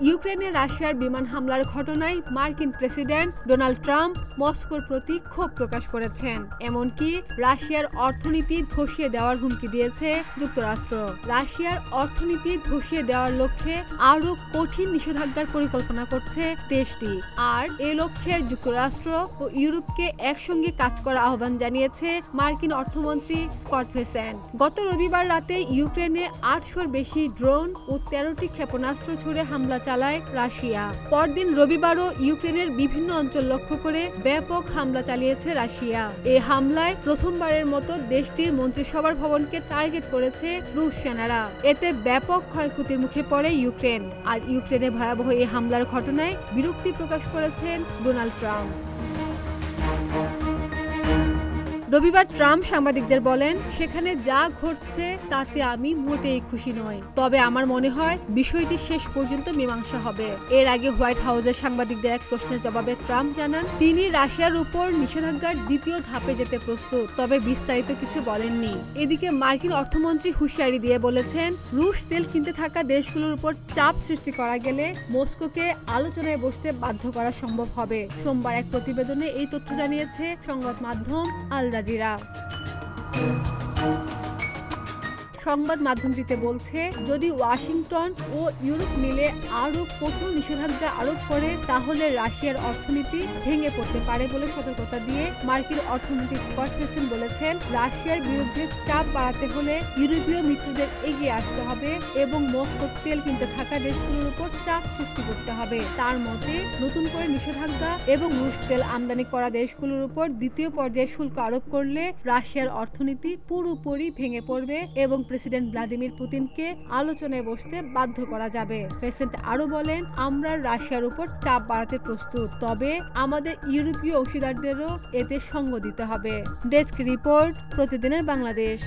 ইউক্রেনে রাশিয়ার বিমান হামলার ঘটনায় মার্কিন প্রেসিডেন্ট ডোনাল্ড ট্রাম্প মস্কোর প্রতি ক্ষোভ প্রকাশ করেছেন। এমনকি রাশিয়ার অর্থনীতি ধসিয়ে দেওয়ার হুমকি দিয়েছে যুক্তরাষ্ট্র। রাশিয়ার অর্থনীতি ধসিয়ে দেওয়ার লক্ষ্যে আরও কঠিন নিষেধাজ্ঞার পরিকল্পনা করছে দেশটি। আর এ লক্ষ্যে যুক্তরাষ্ট্র ও ইউরোপকে একসঙ্গে কাজ করার আহ্বান জানিয়েছে মার্কিন অর্থমন্ত্রী স্কট বেসেন্ট। গত রবিবার রাতে ইউক্রেনে ৮০০-র বেশি ড্রোন ও ১৩টি ক্ষেপণাস্ত্র ছুড়ে হামলা চালায় রাশিয়া। পরদিন রবিবারও ইউক্রেনের বিভিন্ন অঞ্চল লক্ষ্য করে ব্যাপক হামলা চালিয়েছে রাশিয়া। এই হামলায় প্রথমবারের মতো দেশটির মন্ত্রিসভার ভবনকে টার্গেট করেছে রুশ সেনারা। এতে ব্যাপক ক্ষয়ক্ষতির মুখে পড়ে ইউক্রেন। আর ইউক্রেনে ভয়াবহ এই হামলার ঘটনায় বিরক্তি প্রকাশ করেছেন ডোনাল্ড ট্রাম্প। রবিবার ট্রাম্প সাংবাদিকদের বলেন, সেখানে যা ঘটছে তাতে আমি মোটেই খুশি নই, তবে আমার মনে হয় বিষয়টি শেষ পর্যন্ত মীমাংসা হবে। এর আগে হোয়াইট হাউসের সাংবাদিকদের এক প্রশ্নের জবাবে ট্রাম্প জানান তিনি রাশিয়ার উপর নিষেধাজ্ঞার দ্বিতীয় ধাপে যেতে প্রস্তুত, তবে বিস্তারিত কিছু বলেননি। এদিকে মার্কিন অর্থমন্ত্রী হুঁশিয়ারি দিয়ে বলেছেন, রুশ তেল কিনতে থাকা দেশগুলোর উপর চাপ সৃষ্টি করা গেলে মস্কোকে আলোচনায় বসতে বাধ্য করা সম্ভব হবে। সোমবার এক প্রতিবেদনে এই তথ্য জানিয়েছে সংবাদ মাধ্যম আল জাজিরা। সংবাদ মাধ্যমটিতে বলছে, যদি ওয়াশিংটন ও ইউরোপ মিলে আরও কঠোর নিষেধাজ্ঞা আরোপ করে তাহলে রাশিয়ার অর্থনীতি ভেঙে পড়তে পারে বলে সতর্কতা দিয়ে মার্কিন অর্থমন্ত্রী স্কট বেসেন্ট বলেছেন, রাশিয়ার বিরুদ্ধে চাপ বাড়াতে হলে ইউরোপীয় মিত্রদের এগিয়ে আসতে হবে এবং মস্কোর তেল কিনতে থাকা দেশগুলোর উপর চাপ সৃষ্টি করতে হবে। তার মতে, নতুন করে নিষেধাজ্ঞা এবং রুশ তেল আমদানি করা দেশগুলোর উপর দ্বিতীয় পর্যায়ে শুল্ক আরোপ করলে রাশিয়ার অর্থনীতি পুরোপুরি ভেঙে পড়বে এবং প্রেসিডেন্ট ভ্লাদিমির পুতিনকে আলোচনায় বসতে বাধ্য করা যাবে। প্রেসিডেন্ট আরো বলেন, আমরা রাশিয়ার উপর চাপ বাড়াতে প্রস্তুত, তবে আমাদের ইউরোপীয় অংশীদারদেরও এতে সঙ্গ দিতে হবে। ডেস্ক রিপোর্ট, প্রতিদিনের বাংলাদেশ।